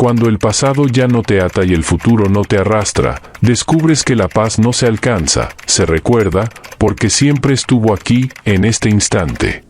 Cuando el pasado ya no te ata y el futuro no te arrastra, descubres que la paz no se alcanza, se recuerda, porque siempre estuvo aquí, en este instante.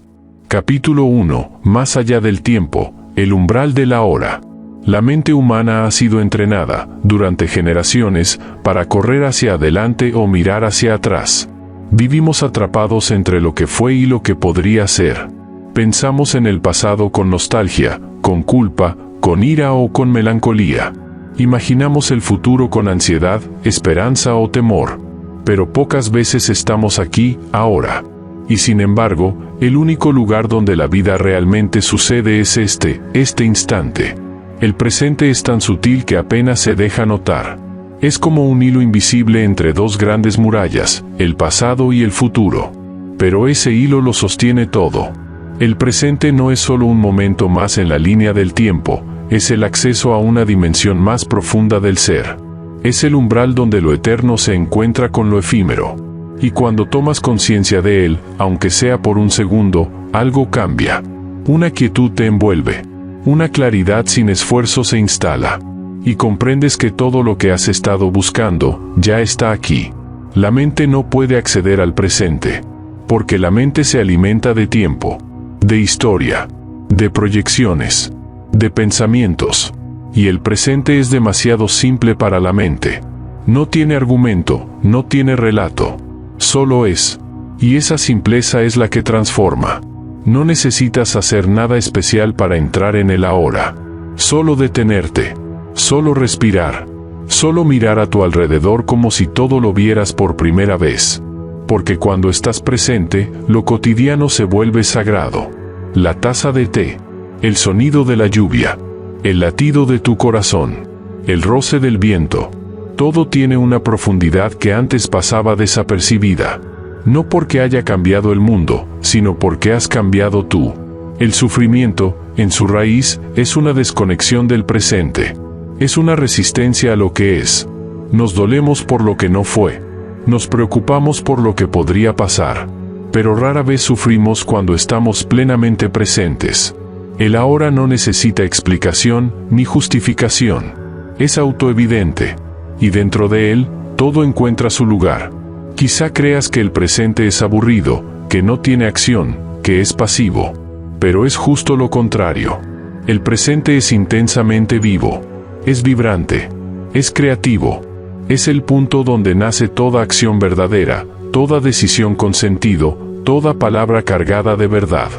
Capítulo 1. Más allá del tiempo, el umbral de la hora. La mente humana ha sido entrenada, durante generaciones, para correr hacia adelante o mirar hacia atrás. Vivimos atrapados entre lo que fue y lo que podría ser. Pensamos en el pasado con nostalgia, con culpa, con ira o con melancolía. Imaginamos el futuro con ansiedad, esperanza o temor. Pero pocas veces estamos aquí, ahora. Y sin embargo, el único lugar donde la vida realmente sucede es este instante. El presente es tan sutil que apenas se deja notar. Es como un hilo invisible entre dos grandes murallas, el pasado y el futuro. Pero ese hilo lo sostiene todo. El presente no es solo un momento más en la línea del tiempo, es el acceso a una dimensión más profunda del ser. Es el umbral donde lo eterno se encuentra con lo efímero. Y cuando tomas conciencia de él, aunque sea por un segundo, algo cambia. Una quietud te envuelve. Una claridad sin esfuerzo se instala. Y comprendes que todo lo que has estado buscando, ya está aquí. La mente no puede acceder al presente. Porque la mente se alimenta de tiempo, de historia, de proyecciones, de pensamientos. Y el presente es demasiado simple para la mente. No tiene argumento, no tiene relato. Solo es. Y esa simpleza es la que transforma. No necesitas hacer nada especial para entrar en el ahora. Solo detenerte. Solo respirar. Solo mirar a tu alrededor como si todo lo vieras por primera vez. Porque cuando estás presente, lo cotidiano se vuelve sagrado. La taza de té. El sonido de la lluvia. El latido de tu corazón. El roce del viento. Todo tiene una profundidad que antes pasaba desapercibida. No porque haya cambiado el mundo, sino porque has cambiado tú. El sufrimiento, en su raíz, es una desconexión del presente. Es una resistencia a lo que es. Nos dolemos por lo que no fue. Nos preocupamos por lo que podría pasar. Pero rara vez sufrimos cuando estamos plenamente presentes. El ahora no necesita explicación ni justificación. Es autoevidente. Y dentro de él, todo encuentra su lugar. Quizá creas que el presente es aburrido, que no tiene acción, que es pasivo. Pero es justo lo contrario. El presente es intensamente vivo. Es vibrante. Es creativo. Es el punto donde nace toda acción verdadera, toda decisión con sentido, toda palabra cargada de verdad.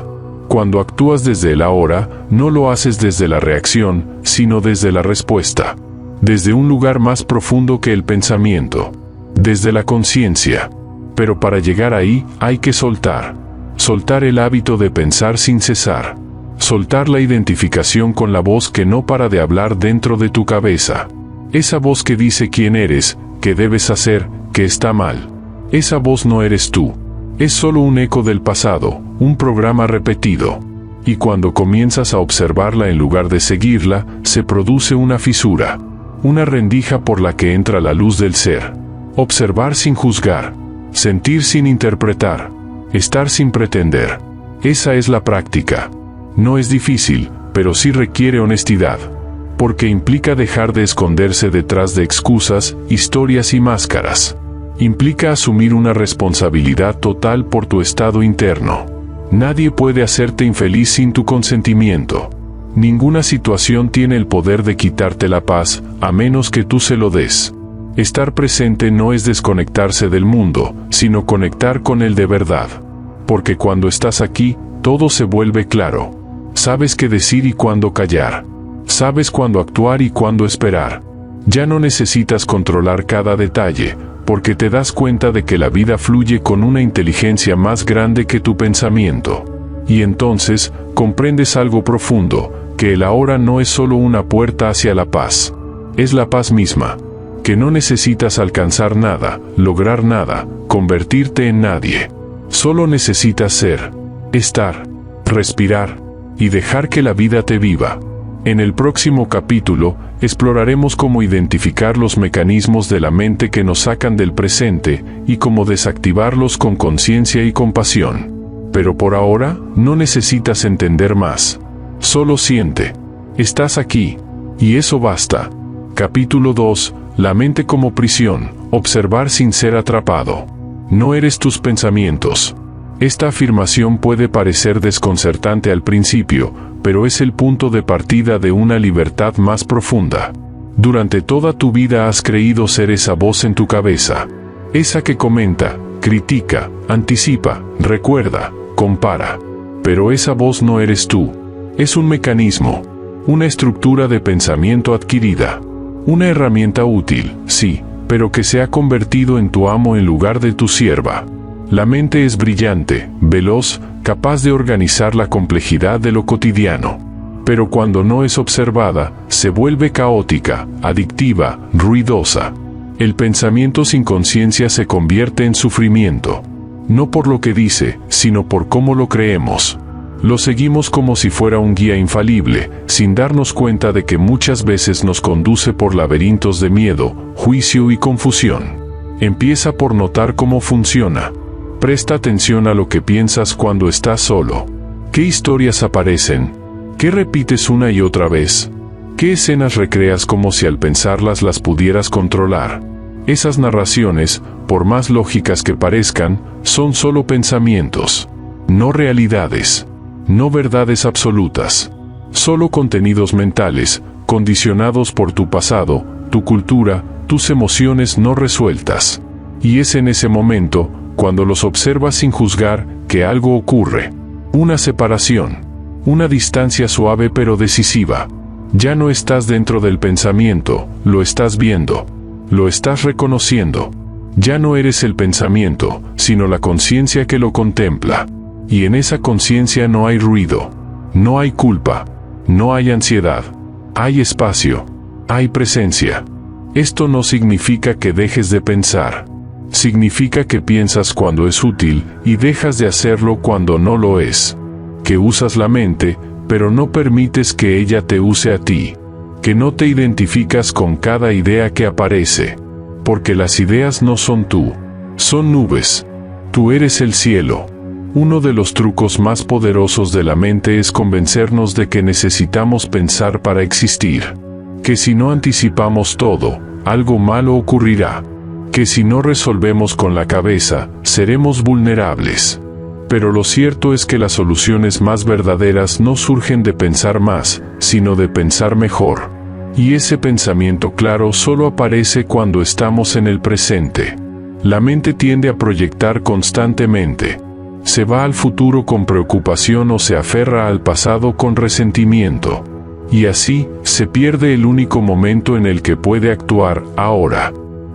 Cuando actúas desde el ahora, no lo haces desde la reacción, sino desde la respuesta. Desde un lugar más profundo que el pensamiento. Desde la conciencia. Pero para llegar ahí, hay que soltar. Soltar el hábito de pensar sin cesar. Soltar la identificación con la voz que no para de hablar dentro de tu cabeza. Esa voz que dice quién eres, qué debes hacer, que está mal. Esa voz no eres tú. Es solo un eco del pasado, un programa repetido. Y cuando comienzas a observarla en lugar de seguirla, se produce una fisura. Una rendija por la que entra la luz del ser. Observar sin juzgar. Sentir sin interpretar. Estar sin pretender. Esa es la práctica. No es difícil, pero sí requiere honestidad. Porque implica dejar de esconderse detrás de excusas, historias y máscaras. Implica asumir una responsabilidad total por tu estado interno. Nadie puede hacerte infeliz sin tu consentimiento. Ninguna situación tiene el poder de quitarte la paz, a menos que tú se lo des. Estar presente no es desconectarse del mundo, sino conectar con él de verdad. Porque cuando estás aquí, todo se vuelve claro. Sabes qué decir y cuándo callar. Sabes cuándo actuar y cuándo esperar. Ya no necesitas controlar cada detalle, porque te das cuenta de que la vida fluye con una inteligencia más grande que tu pensamiento. Y entonces, comprendes algo profundo, que el ahora no es solo una puerta hacia la paz. Es la paz misma. Que no necesitas alcanzar nada, lograr nada, convertirte en nadie. Solo necesitas ser, estar, respirar, y dejar que la vida te viva. En el próximo capítulo, exploraremos cómo identificar los mecanismos de la mente que nos sacan del presente, y cómo desactivarlos con conciencia y compasión. Pero por ahora, no necesitas entender más. Solo siente. Estás aquí. Y eso basta. Capítulo 2. La mente como prisión. Observar sin ser atrapado. No eres tus pensamientos. Esta afirmación puede parecer desconcertante al principio, pero es el punto de partida de una libertad más profunda. Durante toda tu vida has creído ser esa voz en tu cabeza. Esa que comenta, critica, anticipa, recuerda, compara. Pero esa voz no eres tú. Es un mecanismo, una estructura de pensamiento adquirida. Una herramienta útil, sí, pero que se ha convertido en tu amo en lugar de tu sierva. La mente es brillante, veloz, capaz de organizar la complejidad de lo cotidiano. Pero cuando no es observada, se vuelve caótica, adictiva, ruidosa. El pensamiento sin conciencia se convierte en sufrimiento. No por lo que dice, sino por cómo lo creemos. Lo seguimos como si fuera un guía infalible, sin darnos cuenta de que muchas veces nos conduce por laberintos de miedo, juicio y confusión. Empieza por notar cómo funciona. Presta atención a lo que piensas cuando estás solo. ¿Qué historias aparecen? ¿Qué repites una y otra vez? ¿Qué escenas recreas como si al pensarlas las pudieras controlar? Esas narraciones, por más lógicas que parezcan, son solo pensamientos, no realidades. No verdades absolutas, solo contenidos mentales, condicionados por tu pasado, tu cultura, tus emociones no resueltas. Y es en ese momento, cuando los observas sin juzgar, que algo ocurre. Una separación, una distancia suave pero decisiva. Ya no estás dentro del pensamiento, lo estás viendo, lo estás reconociendo. Ya no eres el pensamiento, sino la conciencia que lo contempla. Y en esa conciencia no hay ruido, no hay culpa, no hay ansiedad, hay espacio, hay presencia. Esto no significa que dejes de pensar. Significa que piensas cuando es útil y dejas de hacerlo cuando no lo es. Que usas la mente, pero no permites que ella te use a ti. Que no te identificas con cada idea que aparece. Porque las ideas no son tú, son nubes. Tú eres el cielo. Uno de los trucos más poderosos de la mente es convencernos de que necesitamos pensar para existir. Que si no anticipamos todo, algo malo ocurrirá. Que si no resolvemos con la cabeza, seremos vulnerables. Pero lo cierto es que las soluciones más verdaderas no surgen de pensar más, sino de pensar mejor. Y ese pensamiento claro solo aparece cuando estamos en el presente. La mente tiende a proyectar constantemente. Se va al futuro con preocupación o se aferra al pasado con resentimiento. Y así, se pierde el único momento en el que puede actuar, ahora.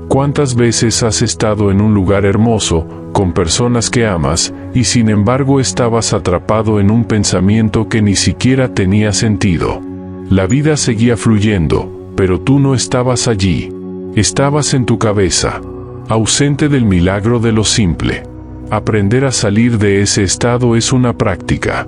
¿Cuántas veces has estado en un lugar hermoso, con personas que amas, y sin embargo estabas atrapado en un pensamiento que ni siquiera tenía sentido? La vida seguía fluyendo, pero tú no estabas allí. Estabas en tu cabeza, ausente del milagro de lo simple. Aprender a salir de ese estado es una práctica.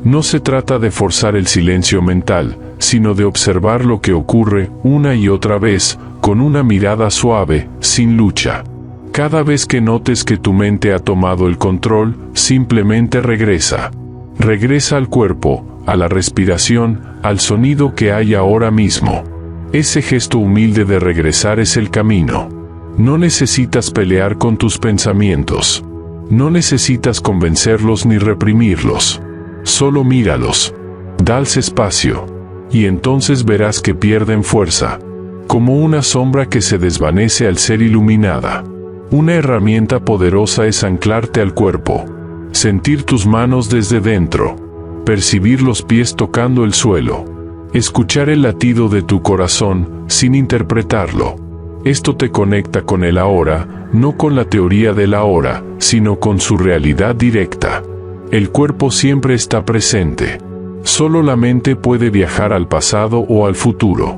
No se trata de forzar el silencio mental, sino de observar lo que ocurre una y otra vez, con una mirada suave, sin lucha. Cada vez que notes que tu mente ha tomado el control, simplemente regresa. Regresa al cuerpo, a la respiración, al sonido que hay ahora mismo. Ese gesto humilde de regresar es el camino. No necesitas pelear con tus pensamientos. No necesitas convencerlos ni reprimirlos. Solo míralos. Dales espacio. Y entonces verás que pierden fuerza. Como una sombra que se desvanece al ser iluminada. Una herramienta poderosa es anclarte al cuerpo. Sentir tus manos desde dentro. Percibir los pies tocando el suelo. Escuchar el latido de tu corazón, sin interpretarlo. Esto te conecta con el ahora, no con la teoría del ahora, sino con su realidad directa. El cuerpo siempre está presente. Solo la mente puede viajar al pasado o al futuro.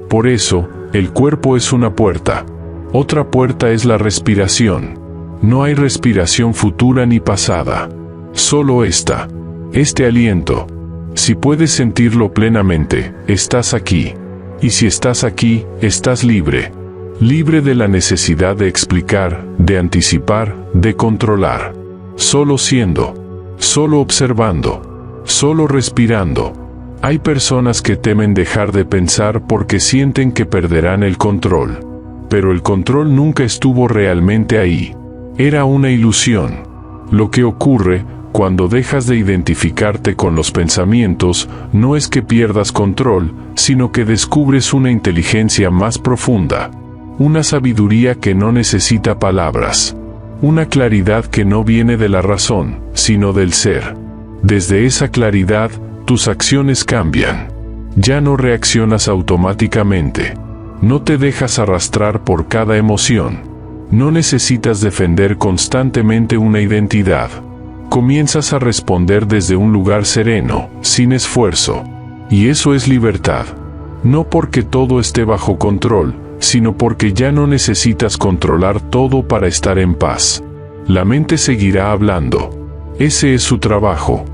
Por eso, el cuerpo es una puerta. Otra puerta es la respiración. No hay respiración futura ni pasada. Solo esta. Este aliento. Si puedes sentirlo plenamente, estás aquí. Y si estás aquí, estás libre. Libre de la necesidad de explicar, de anticipar, de controlar. Solo siendo. Solo observando. Solo respirando. Hay personas que temen dejar de pensar porque sienten que perderán el control. Pero el control nunca estuvo realmente ahí. Era una ilusión. Lo que ocurre cuando dejas de identificarte con los pensamientos no es que pierdas control, sino que descubres una inteligencia más profunda. Una sabiduría que no necesita palabras. Una claridad que no viene de la razón, sino del ser. Desde esa claridad, tus acciones cambian. Ya no reaccionas automáticamente. No te dejas arrastrar por cada emoción. No necesitas defender constantemente una identidad. Comienzas a responder desde un lugar sereno, sin esfuerzo. Y eso es libertad. No porque todo esté bajo control, sino porque ya no necesitas controlar todo para estar en paz. La mente seguirá hablando. Ese es su trabajo.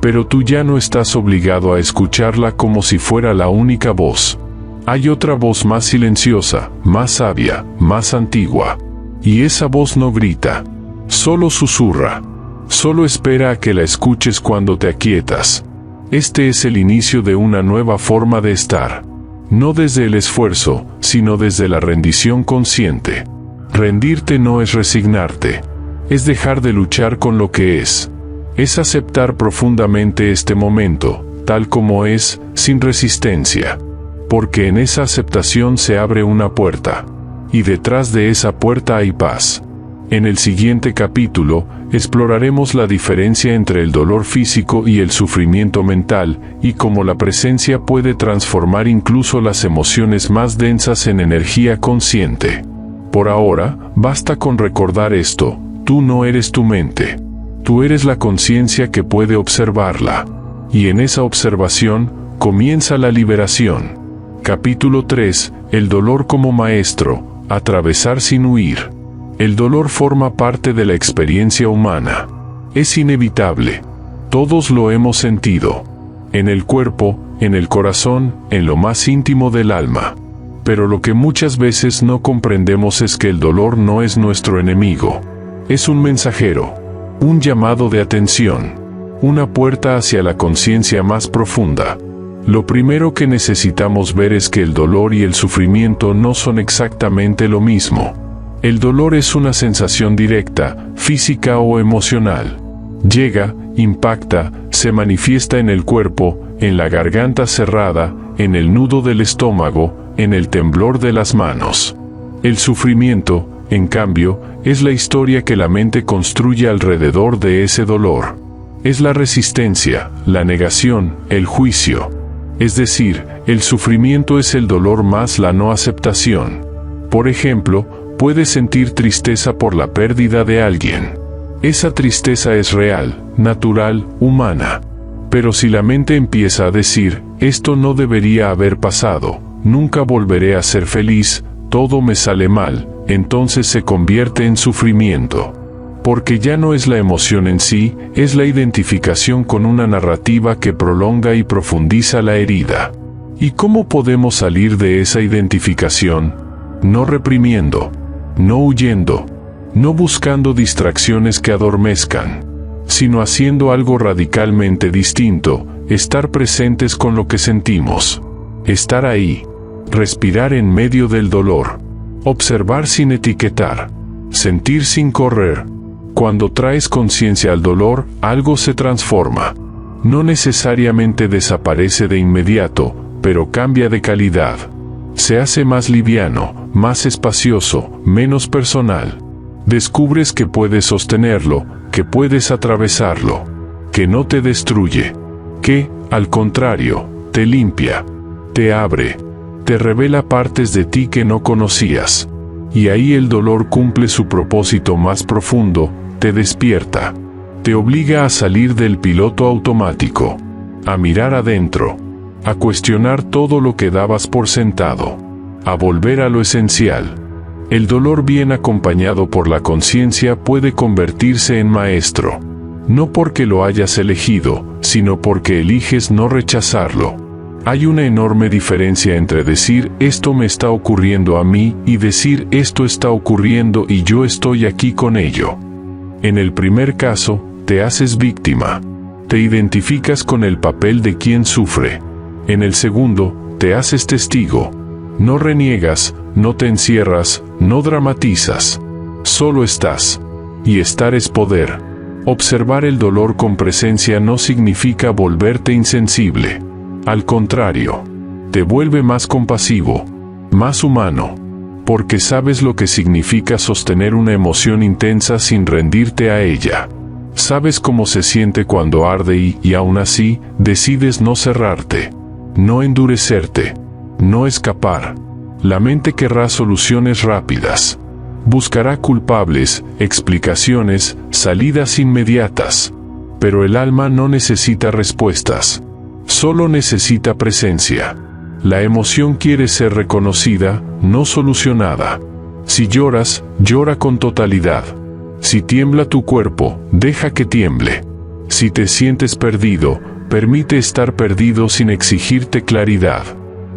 Pero tú ya no estás obligado a escucharla como si fuera la única voz. Hay otra voz más silenciosa, más sabia, más antigua. Y esa voz no grita. Solo susurra. Solo espera a que la escuches cuando te aquietas. Este es el inicio de una nueva forma de estar. No desde el esfuerzo, sino desde la rendición consciente. Rendirte no es resignarte. Es dejar de luchar con lo que es. Es aceptar profundamente este momento, tal como es, sin resistencia. Porque en esa aceptación se abre una puerta. Y detrás de esa puerta hay paz. En el siguiente capítulo, exploraremos la diferencia entre el dolor físico y el sufrimiento mental, y cómo la presencia puede transformar incluso las emociones más densas en energía consciente. Por ahora, basta con recordar esto: tú no eres tu mente. Tú eres la conciencia que puede observarla. Y en esa observación, comienza la liberación. Capítulo 3. El dolor como maestro. Atravesar sin huir. El dolor forma parte de la experiencia humana. Es inevitable. Todos lo hemos sentido. En el cuerpo, en el corazón, en lo más íntimo del alma. Pero lo que muchas veces no comprendemos es que el dolor no es nuestro enemigo. Es un mensajero. Un llamado de atención. Una puerta hacia la conciencia más profunda. Lo primero que necesitamos ver es que el dolor y el sufrimiento no son exactamente lo mismo. El dolor es una sensación directa, física o emocional. Llega, impacta, se manifiesta en el cuerpo, en la garganta cerrada, en el nudo del estómago, en el temblor de las manos. El sufrimiento, en cambio, es la historia que la mente construye alrededor de ese dolor. Es la resistencia, la negación, el juicio. Es decir, el sufrimiento es el dolor más la no aceptación. Por ejemplo, puedes sentir tristeza por la pérdida de alguien. Esa tristeza es real, natural, humana. Pero si la mente empieza a decir, esto no debería haber pasado, nunca volveré a ser feliz, todo me sale mal, entonces se convierte en sufrimiento. Porque ya no es la emoción en sí, es la identificación con una narrativa que prolonga y profundiza la herida. ¿Y cómo podemos salir de esa identificación? No reprimiendo, no huyendo, no buscando distracciones que adormezcan, sino haciendo algo radicalmente distinto: estar presentes con lo que sentimos. Estar ahí. Respirar en medio del dolor. Observar sin etiquetar. Sentir sin correr. Cuando traes conciencia al dolor, algo se transforma. No necesariamente desaparece de inmediato, pero cambia de calidad. Se hace más liviano, más espacioso, menos personal. Descubres que puedes sostenerlo, que puedes atravesarlo, que no te destruye, que, al contrario, te limpia, te abre, te revela partes de ti que no conocías. Y ahí el dolor cumple su propósito más profundo: te despierta. Te obliga a salir del piloto automático, a mirar adentro, a cuestionar todo lo que dabas por sentado, a volver a lo esencial. El dolor bien acompañado por la conciencia puede convertirse en maestro. No porque lo hayas elegido, sino porque eliges no rechazarlo. Hay una enorme diferencia entre decir esto me está ocurriendo a mí y decir esto está ocurriendo y yo estoy aquí con ello. En el primer caso, te haces víctima. Te identificas con el papel de quien sufre. En el segundo, te haces testigo. No reniegas, no te encierras, no dramatizas. Solo estás. Y estar es poder. Observar el dolor con presencia no significa volverte insensible. Al contrario, te vuelve más compasivo, más humano, porque sabes lo que significa sostener una emoción intensa sin rendirte a ella. Sabes cómo se siente cuando arde y aún así, decides no cerrarte, no endurecerte, no escapar. La mente querrá soluciones rápidas. Buscará culpables, explicaciones, salidas inmediatas. Pero el alma no necesita respuestas. Solo necesita presencia. La emoción quiere ser reconocida, no solucionada. Si lloras, llora con totalidad. Si tiembla tu cuerpo, deja que tiemble. Si te sientes perdido, permite estar perdido sin exigirte claridad.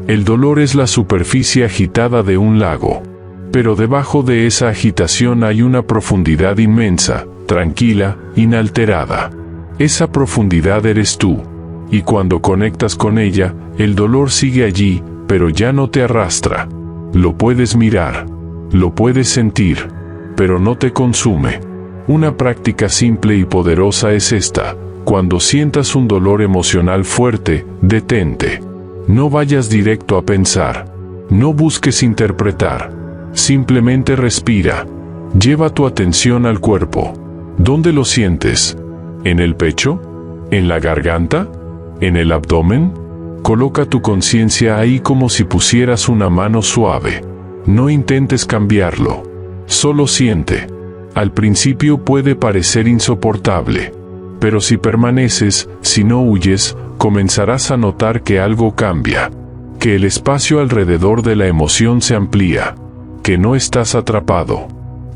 El dolor es la superficie agitada de un lago. Pero debajo de esa agitación hay una profundidad inmensa, tranquila, inalterada. Esa profundidad eres tú. Y cuando conectas con ella, el dolor sigue allí, pero ya no te arrastra. Lo puedes mirar, lo puedes sentir, pero no te consume. Una práctica simple y poderosa es esta: cuando sientas un dolor emocional fuerte, detente. No vayas directo a pensar. No busques interpretar. Simplemente respira. Lleva tu atención al cuerpo. ¿Dónde lo sientes? ¿En el pecho? ¿En la garganta? ¿En el abdomen? Coloca tu conciencia ahí como si pusieras una mano suave. No intentes cambiarlo. Solo siente. Al principio puede parecer insoportable. Pero si permaneces, si no huyes, comenzarás a notar que algo cambia. Que el espacio alrededor de la emoción se amplía. Que no estás atrapado.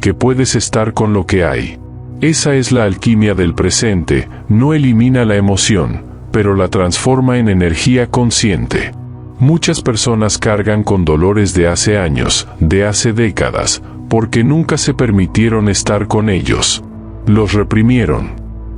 Que puedes estar con lo que hay. Esa es la alquimia del presente. No elimina la emoción, pero la transforma en energía consciente. Muchas personas cargan con dolores de hace años, de hace décadas, porque nunca se permitieron estar con ellos. Los reprimieron,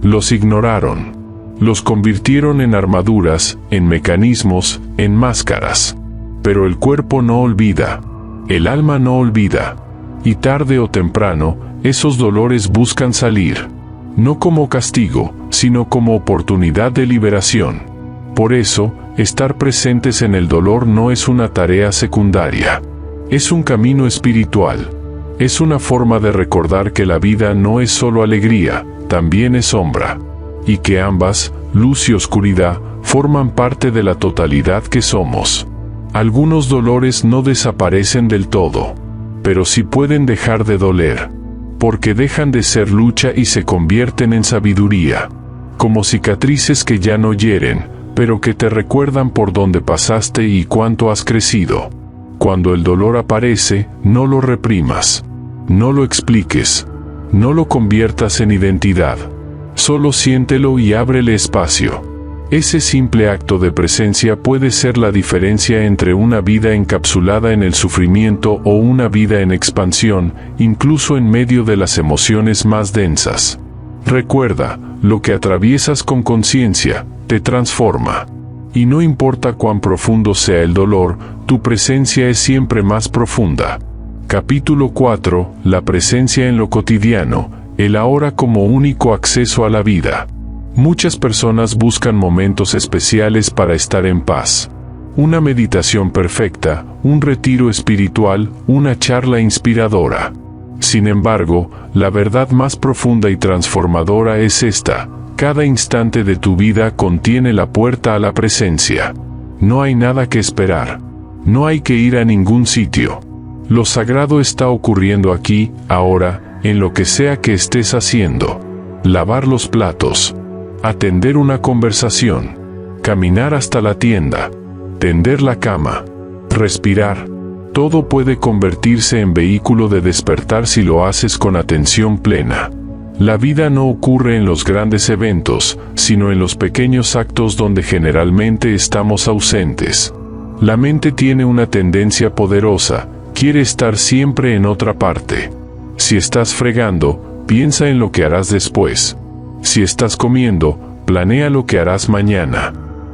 los ignoraron, los convirtieron en armaduras, en mecanismos, en máscaras. Pero el cuerpo no olvida, el alma no olvida, y tarde o temprano, esos dolores buscan salir. No como castigo, sino como oportunidad de liberación. Por eso, estar presentes en el dolor no es una tarea secundaria. Es un camino espiritual. Es una forma de recordar que la vida no es solo alegría, también es sombra. Y que ambas, luz y oscuridad, forman parte de la totalidad que somos. Algunos dolores no desaparecen del todo, pero sí pueden dejar de doler. Porque dejan de ser lucha y se convierten en sabiduría. Como cicatrices que ya no hieren, pero que te recuerdan por dónde pasaste y cuánto has crecido. Cuando el dolor aparece, no lo reprimas. No lo expliques. No lo conviertas en identidad. Solo siéntelo y ábrele espacio. Ese simple acto de presencia puede ser la diferencia entre una vida encapsulada en el sufrimiento o una vida en expansión, incluso en medio de las emociones más densas. Recuerda, lo que atraviesas con conciencia, te transforma. Y no importa cuán profundo sea el dolor, tu presencia es siempre más profunda. Capítulo 4. La presencia en lo cotidiano, el ahora como único acceso a la vida. Muchas personas buscan momentos especiales para estar en paz. Una meditación perfecta, un retiro espiritual, una charla inspiradora. Sin embargo, la verdad más profunda y transformadora es esta: cada instante de tu vida contiene la puerta a la presencia. No hay nada que esperar. No hay que ir a ningún sitio. Lo sagrado está ocurriendo aquí, ahora, en lo que sea que estés haciendo. Lavar los platos. Atender una conversación, caminar hasta la tienda, tender la cama, respirar. Todo puede convertirse en vehículo de despertar si lo haces con atención plena. La vida no ocurre en los grandes eventos, sino en los pequeños actos donde generalmente estamos ausentes. La mente tiene una tendencia poderosa, quiere estar siempre en otra parte. Si estás fregando, piensa en lo que harás después. Si estás comiendo, planea lo que harás mañana.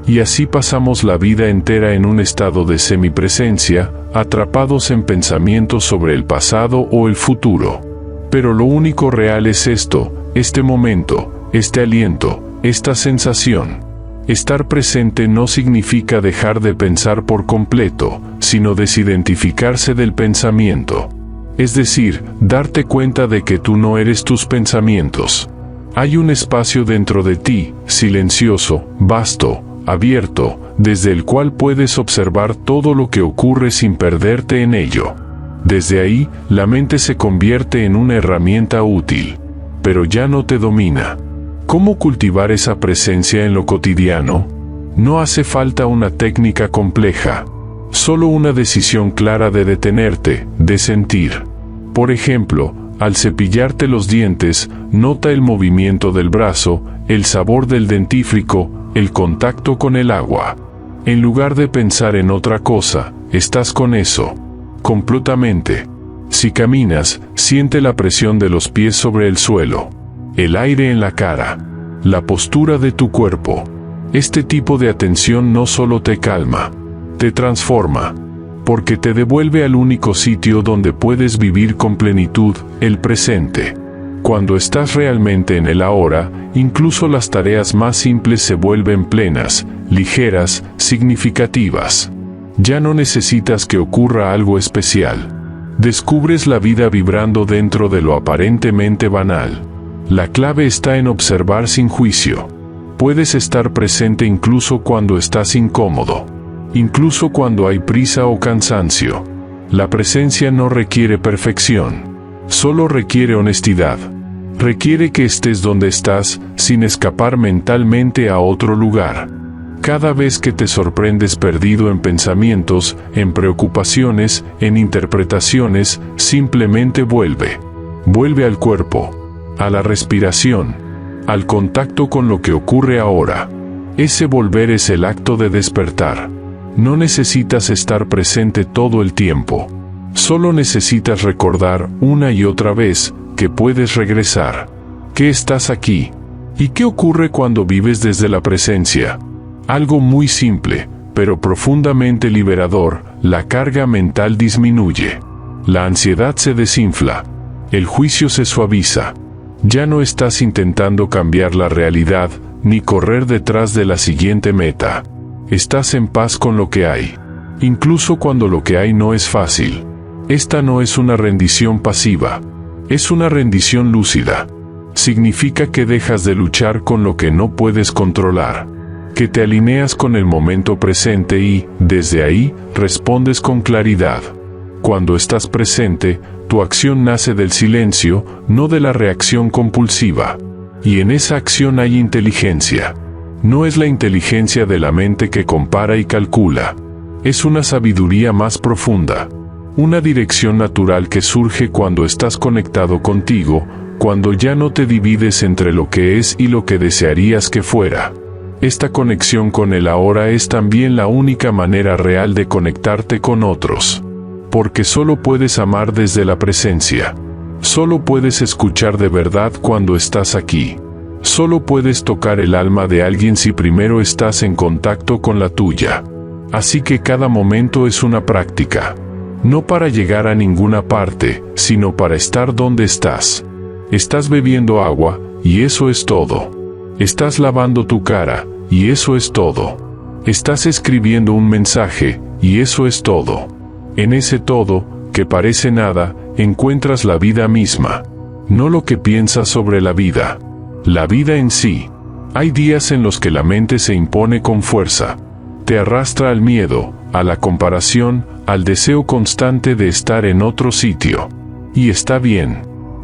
Y así pasamos la vida entera en un estado de semipresencia, atrapados en pensamientos sobre el pasado o el futuro. Pero lo único real es esto, este momento, este aliento, esta sensación. Estar presente no significa dejar de pensar por completo, sino desidentificarse del pensamiento. Es decir, darte cuenta de que tú no eres tus pensamientos. Hay un espacio dentro de ti, silencioso, vasto, abierto, desde el cual puedes observar todo lo que ocurre sin perderte en ello. Desde ahí, la mente se convierte en una herramienta útil, pero ya no te domina. ¿Cómo cultivar esa presencia en lo cotidiano? No hace falta una técnica compleja, solo una decisión clara de detenerte, de sentir. Por ejemplo, al cepillarte los dientes, nota el movimiento del brazo, el sabor del dentífrico, el contacto con el agua. En lugar de pensar en otra cosa, estás con eso, completamente. Si caminas, siente la presión de los pies sobre el suelo, el aire en la cara, la postura de tu cuerpo. Este tipo de atención no solo te calma, te transforma, porque te devuelve al único sitio donde puedes vivir con plenitud, el presente. Cuando estás realmente en el ahora, incluso las tareas más simples se vuelven plenas, ligeras, significativas. Ya no necesitas que ocurra algo especial. Descubres la vida vibrando dentro de lo aparentemente banal. La clave está en observar sin juicio. Puedes estar presente incluso cuando estás incómodo, incluso cuando hay prisa o cansancio. La presencia no requiere perfección, solo requiere honestidad. Requiere que estés donde estás, sin escapar mentalmente a otro lugar. Cada vez que te sorprendes perdido en pensamientos, en preocupaciones, en interpretaciones, simplemente vuelve. Vuelve al cuerpo, a la respiración, al contacto con lo que ocurre ahora. Ese volver es el acto de despertar. No necesitas estar presente todo el tiempo. Solo necesitas recordar una y otra vez que puedes regresar, que estás aquí. ¿Y qué ocurre cuando vives desde la presencia? Algo muy simple, pero profundamente liberador: la carga mental disminuye. La ansiedad se desinfla. El juicio se suaviza. Ya no estás intentando cambiar la realidad, ni correr detrás de la siguiente meta. Estás en paz con lo que hay, incluso cuando lo que hay no es fácil. Esta no es una rendición pasiva, es una rendición lúcida. Significa que dejas de luchar con lo que no puedes controlar, que te alineas con el momento presente y, desde ahí, respondes con claridad. Cuando estás presente, tu acción nace del silencio, no de la reacción compulsiva. Y en esa acción hay inteligencia. No es la inteligencia de la mente que compara y calcula. Es una sabiduría más profunda. Una dirección natural que surge cuando estás conectado contigo, cuando ya no te divides entre lo que es y lo que desearías que fuera. Esta conexión con el ahora es también la única manera real de conectarte con otros. Porque solo puedes amar desde la presencia. Solo puedes escuchar de verdad cuando estás aquí. Solo puedes tocar el alma de alguien si primero estás en contacto con la tuya. Así que cada momento es una práctica. No para llegar a ninguna parte, sino para estar donde estás. Estás bebiendo agua, y eso es todo. Estás lavando tu cara, y eso es todo. Estás escribiendo un mensaje, y eso es todo. En ese todo, que parece nada, encuentras la vida misma. No lo que piensas sobre la vida. La vida en sí. Hay días en los que la mente se impone con fuerza. Te arrastra al miedo, a la comparación, al deseo constante de estar en otro sitio. Y está bien.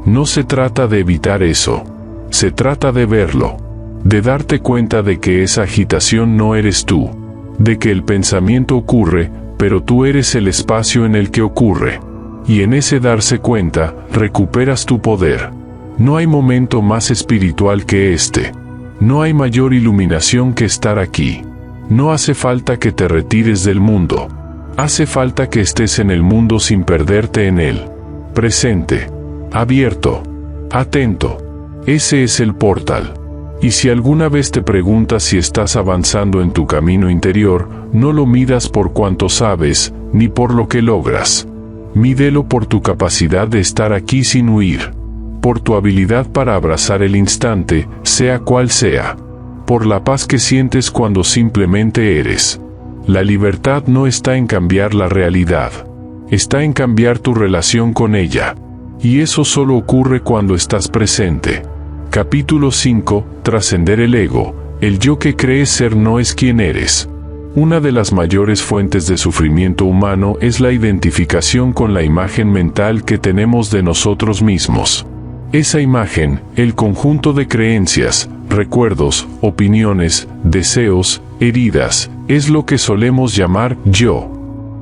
No se trata de evitar eso. Se trata de verlo. De darte cuenta de que esa agitación no eres tú. De que el pensamiento ocurre, pero tú eres el espacio en el que ocurre. Y en ese darse cuenta, recuperas tu poder. No hay momento más espiritual que este. No hay mayor iluminación que estar aquí. No hace falta que te retires del mundo. Hace falta que estés en el mundo sin perderte en él. Presente. Abierto. Atento. Ese es el portal. Y si alguna vez te preguntas si estás avanzando en tu camino interior, no lo midas por cuánto sabes, ni por lo que logras. Mídelo por tu capacidad de estar aquí sin huir. Por tu habilidad para abrazar el instante, sea cual sea. Por la paz que sientes cuando simplemente eres. La libertad no está en cambiar la realidad. Está en cambiar tu relación con ella. Y eso solo ocurre cuando estás presente. Capítulo 5. Trascender el ego. El yo que crees ser no es quien eres. Una de las mayores fuentes de sufrimiento humano es la identificación con la imagen mental que tenemos de nosotros mismos. Esa imagen, el conjunto de creencias, recuerdos, opiniones, deseos, heridas, es lo que solemos llamar yo.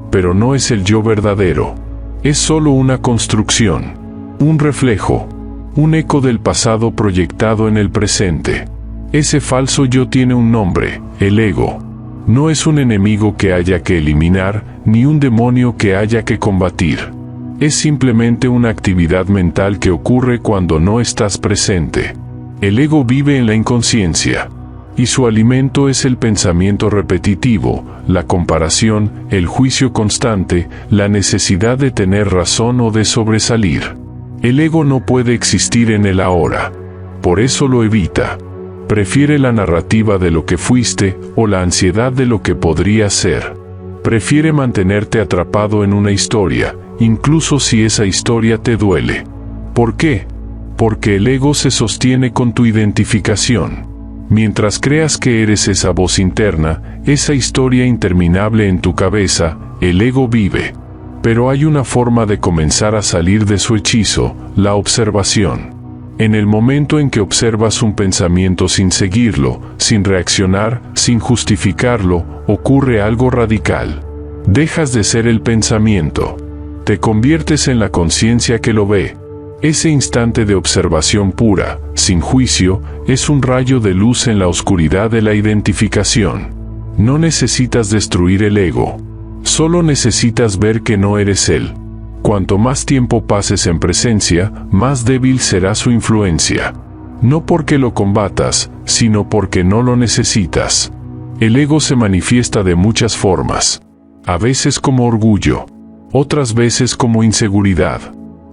Pero no es el yo verdadero. Es solo una construcción, un reflejo, un eco del pasado proyectado en el presente. Ese falso yo tiene un nombre, el ego. No es un enemigo que haya que eliminar, ni un demonio que haya que combatir. Es simplemente una actividad mental que ocurre cuando no estás presente. El ego vive en la inconsciencia. Y su alimento es el pensamiento repetitivo, la comparación, el juicio constante, la necesidad de tener razón o de sobresalir. El ego no puede existir en el ahora. Por eso lo evita. Prefiere la narrativa de lo que fuiste o la ansiedad de lo que podría ser. Prefiere mantenerte atrapado en una historia, incluso si esa historia te duele. ¿Por qué? Porque el ego se sostiene con tu identificación. Mientras creas que eres esa voz interna, esa historia interminable en tu cabeza, el ego vive. Pero hay una forma de comenzar a salir de su hechizo, la observación. En el momento en que observas un pensamiento sin seguirlo, sin reaccionar, sin justificarlo, ocurre algo radical. Dejas de ser el pensamiento. Te conviertes en la conciencia que lo ve. Ese instante de observación pura, sin juicio, es un rayo de luz en la oscuridad de la identificación. No necesitas destruir el ego. Solo necesitas ver que no eres él. Cuanto más tiempo pases en presencia, más débil será su influencia. No porque lo combatas, sino porque no lo necesitas. El ego se manifiesta de muchas formas. A veces como orgullo. Otras veces como inseguridad.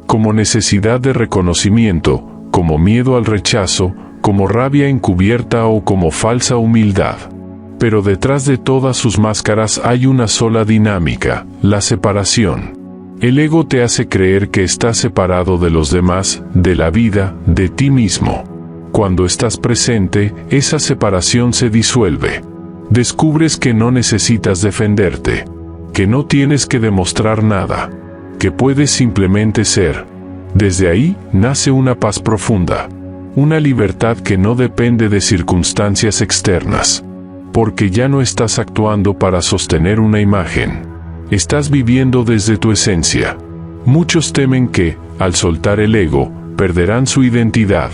Como necesidad de reconocimiento, como miedo al rechazo, como rabia encubierta o como falsa humildad. Pero detrás de todas sus máscaras hay una sola dinámica, la separación. El ego te hace creer que estás separado de los demás, de la vida, de ti mismo. Cuando estás presente, esa separación se disuelve. Descubres que no necesitas defenderte, que no tienes que demostrar nada, que puedes simplemente ser. Desde ahí, nace una paz profunda, una libertad que no depende de circunstancias externas. Porque ya no estás actuando para sostener una imagen. Estás viviendo desde tu esencia. Muchos temen que, al soltar el ego, perderán su identidad.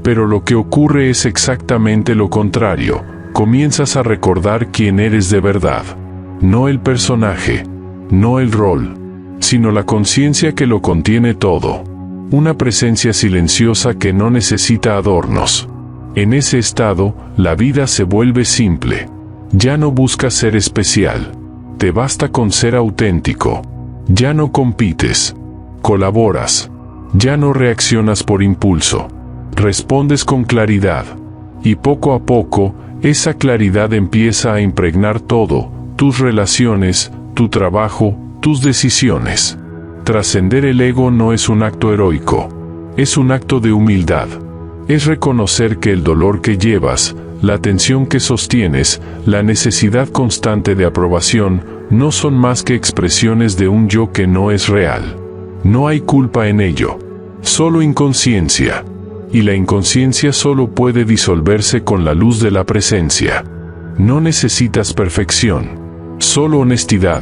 Pero lo que ocurre es exactamente lo contrario. Comienzas a recordar quién eres de verdad. No el personaje, no el rol, sino la conciencia que lo contiene todo. Una presencia silenciosa que no necesita adornos. En ese estado, la vida se vuelve simple. Ya no buscas ser especial. Te basta con ser auténtico. Ya no compites. Colaboras. Ya no reaccionas por impulso. Respondes con claridad. Y poco a poco, esa claridad empieza a impregnar todo, tus relaciones, tu trabajo, tus decisiones. Trascender el ego no es un acto heroico. Es un acto de humildad. Es reconocer que el dolor que llevas, la tensión que sostienes, la necesidad constante de aprobación, no son más que expresiones de un yo que no es real. No hay culpa en ello. Solo inconsciencia. Y la inconsciencia solo puede disolverse con la luz de la presencia. No necesitas perfección. Solo honestidad.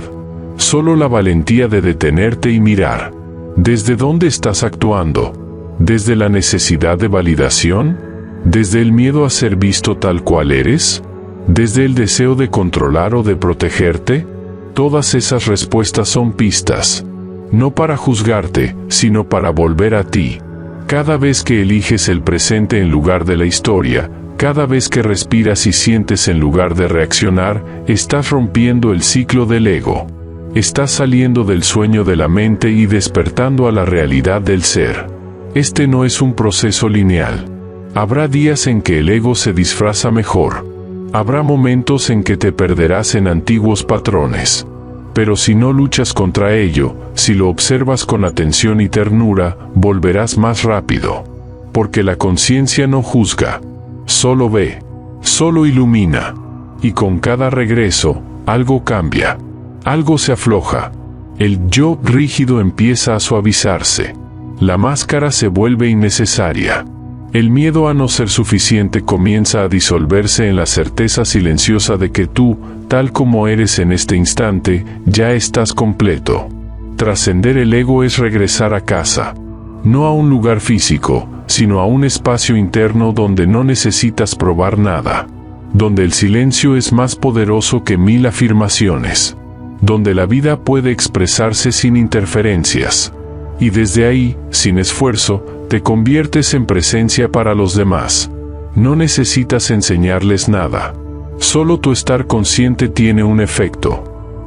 Solo la valentía de detenerte y mirar. ¿Desde dónde estás actuando? ¿Desde la necesidad de validación? ¿Desde el miedo a ser visto tal cual eres? ¿Desde el deseo de controlar o de protegerte? Todas esas respuestas son pistas. No para juzgarte, sino para volver a ti. Cada vez que eliges el presente en lugar de la historia, Cada vez que respiras y sientes en lugar de reaccionar, estás rompiendo el ciclo del ego. Estás saliendo del sueño de la mente y despertando a la realidad del ser. Este no es un proceso lineal. Habrá días en que el ego se disfraza mejor. Habrá momentos en que te perderás en antiguos patrones. Pero si no luchas contra ello, si lo observas con atención y ternura, volverás más rápido. Porque la conciencia no juzga. Solo ve, solo ilumina, y con cada regreso, algo cambia, algo se afloja. El yo rígido empieza a suavizarse. La máscara se vuelve innecesaria. El miedo a no ser suficiente comienza a disolverse en la certeza silenciosa de que tú, tal como eres en este instante, ya estás completo. Trascender el ego es regresar a casa. No a un lugar físico, sino a un espacio interno donde no necesitas probar nada. Donde el silencio es más poderoso que 1000 afirmaciones. Donde la vida puede expresarse sin interferencias. Y desde ahí, sin esfuerzo, te conviertes en presencia para los demás. No necesitas enseñarles nada. Solo tu estar consciente tiene un efecto.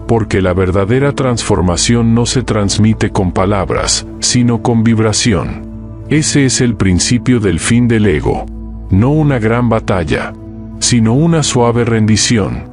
Porque la verdadera transformación no se transmite con palabras, sino con vibración. Ese es el principio del fin del ego. No una gran batalla, sino una suave rendición.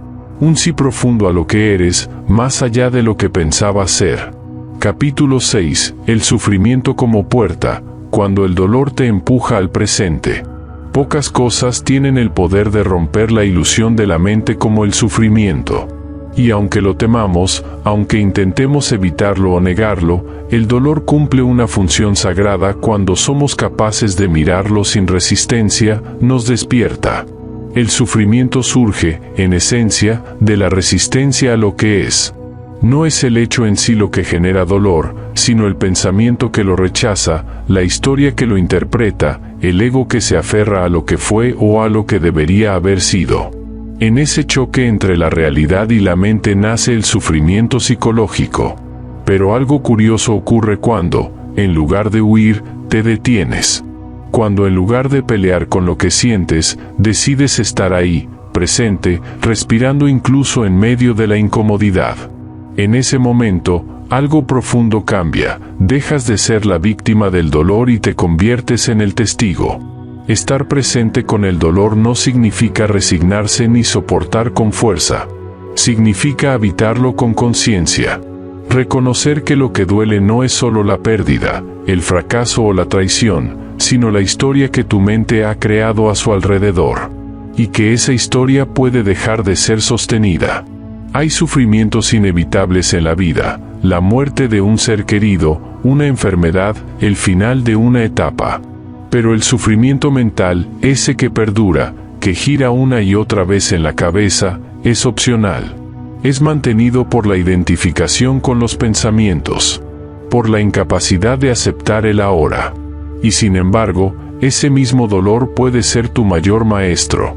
Un sí profundo a lo que eres, más allá de lo que pensabas ser. Capítulo 6. El sufrimiento como puerta, cuando el dolor te empuja al presente. Pocas cosas tienen el poder de romper la ilusión de la mente como el sufrimiento. Y aunque lo temamos, aunque intentemos evitarlo o negarlo, el dolor cumple una función sagrada cuando somos capaces de mirarlo sin resistencia, nos despierta. El sufrimiento surge, en esencia, de la resistencia a lo que es. No es el hecho en sí lo que genera dolor, sino el pensamiento que lo rechaza, la historia que lo interpreta, el ego que se aferra a lo que fue o a lo que debería haber sido. En ese choque entre la realidad y la mente nace el sufrimiento psicológico. Pero algo curioso ocurre cuando, en lugar de huir, te detienes. Cuando en lugar de pelear con lo que sientes, decides estar ahí, presente, respirando incluso en medio de la incomodidad. En ese momento, algo profundo cambia, dejas de ser la víctima del dolor y te conviertes en el testigo. Estar presente con el dolor no significa resignarse ni soportar con fuerza. Significa habitarlo con conciencia. Reconocer que lo que duele no es solo la pérdida, el fracaso o la traición, sino la historia que tu mente ha creado a su alrededor. Y que esa historia puede dejar de ser sostenida. Hay sufrimientos inevitables en la vida, la muerte de un ser querido, una enfermedad, el final de una etapa. Pero el sufrimiento mental, ese que perdura, que gira una y otra vez en la cabeza, es opcional. Es mantenido por la identificación con los pensamientos, por la incapacidad de aceptar el ahora. Y sin embargo, ese mismo dolor puede ser tu mayor maestro.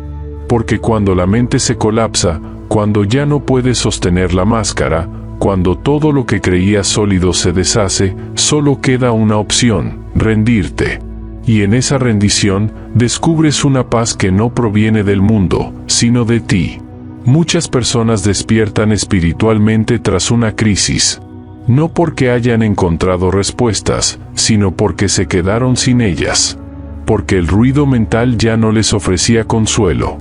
Porque cuando la mente se colapsa, cuando ya no puedes sostener la máscara, cuando todo lo que creías sólido se deshace, solo queda una opción: rendirte. Y en esa rendición, descubres una paz que no proviene del mundo, sino de ti. Muchas personas despiertan espiritualmente tras una crisis. No porque hayan encontrado respuestas, sino porque se quedaron sin ellas. Porque el ruido mental ya no les ofrecía consuelo.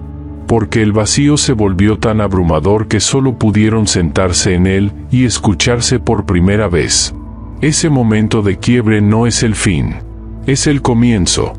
Porque el vacío se volvió tan abrumador que solo pudieron sentarse en él y escucharse por primera vez. Ese momento de quiebre no es el fin. Es el comienzo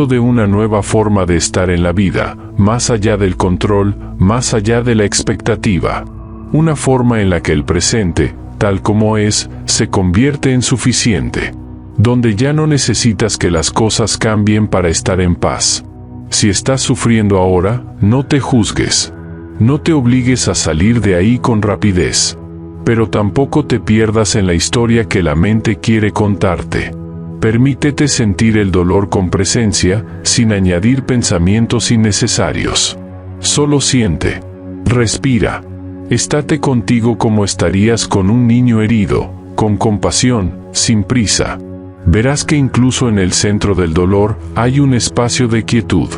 de una nueva forma de estar en la vida, más allá del control, más allá de la expectativa. Una forma en la que el presente, tal como es, se convierte en suficiente. Donde ya no necesitas que las cosas cambien para estar en paz. Si estás sufriendo ahora, no te juzgues. No te obligues a salir de ahí con rapidez. Pero tampoco te pierdas en la historia que la mente quiere contarte. Permítete sentir el dolor con presencia, sin añadir pensamientos innecesarios. Solo siente. Respira. Estate contigo como estarías con un niño herido, con compasión, sin prisa. Verás que incluso en el centro del dolor hay un espacio de quietud.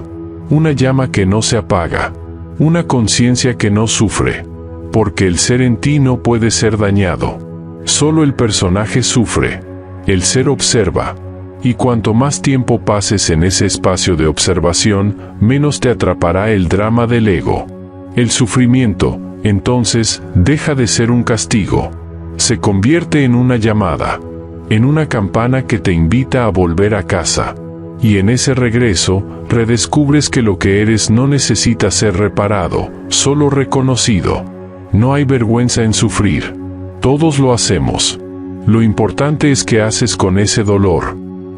una llama que no se apaga, una conciencia que no sufre, porque el ser en ti no puede ser dañado. Solo el personaje sufre, el ser observa, y cuanto más tiempo pases en ese espacio de observación, menos te atrapará el drama del ego. El sufrimiento, entonces, deja de ser un castigo, se convierte en una llamada, en una campana que te invita a volver a casa. Y en ese regreso, redescubres que lo que eres no necesita ser reparado, solo reconocido. No hay vergüenza en sufrir. Todos lo hacemos. Lo importante es qué haces con ese dolor.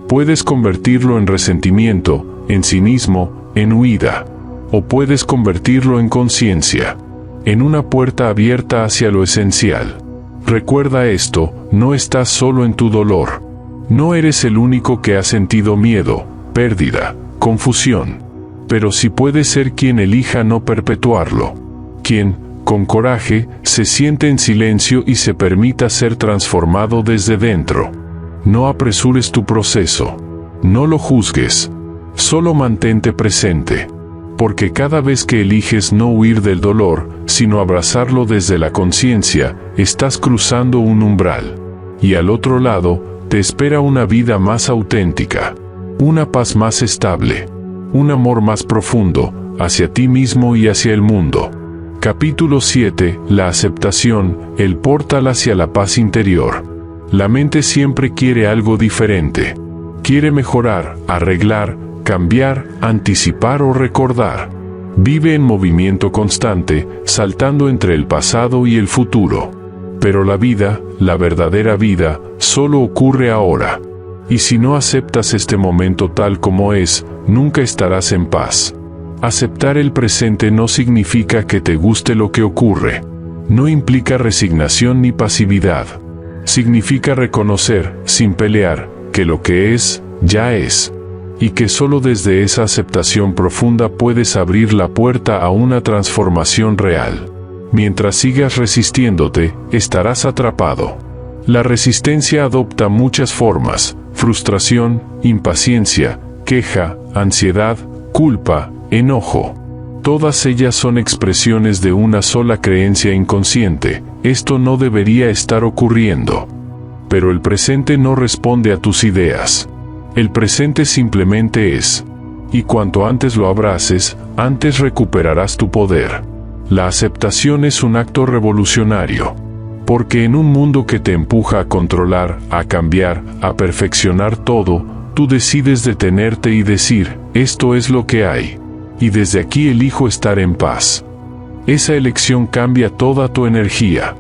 Puedes convertirlo en resentimiento, en cinismo, en huida. O puedes convertirlo en conciencia, en una puerta abierta hacia lo esencial. Recuerda esto, no estás solo en tu dolor. No eres el único que ha sentido miedo, pérdida, confusión. Pero sí puedes ser quien elija no perpetuarlo. Quien, con coraje, se siente en silencio y se permita ser transformado desde dentro. No apresures tu proceso. No lo juzgues. Solo mantente presente. Porque cada vez que eliges no huir del dolor, sino abrazarlo desde la conciencia, estás cruzando un umbral. Y al otro lado, te espera una vida más auténtica, una paz más estable, un amor más profundo, hacia ti mismo y hacia el mundo. Capítulo 7. La aceptación, el portal hacia la paz interior. La mente siempre quiere algo diferente. Quiere mejorar, arreglar, cambiar, anticipar o recordar. Vive en movimiento constante, saltando entre el pasado y el futuro. Pero la vida, la verdadera vida, solo ocurre ahora. Y si no aceptas este momento tal como es, nunca estarás en paz. Aceptar el presente no significa que te guste lo que ocurre. No implica resignación ni pasividad. Significa reconocer, sin pelear, que lo que es, ya es. Y que solo desde esa aceptación profunda puedes abrir la puerta a una transformación real. Mientras sigas resistiéndote, estarás atrapado. La resistencia adopta muchas formas: frustración, impaciencia, queja, ansiedad, culpa, enojo. Todas ellas son expresiones de una sola creencia inconsciente: esto no debería estar ocurriendo. Pero el presente no responde a tus ideas. El presente simplemente es. Y cuanto antes lo abraces, antes recuperarás tu poder. La aceptación es un acto revolucionario. Porque en un mundo que te empuja a controlar, a cambiar, a perfeccionar todo, tú decides detenerte y decir: esto es lo que hay. Y desde aquí elijo estar en paz. Esa elección cambia toda tu energía.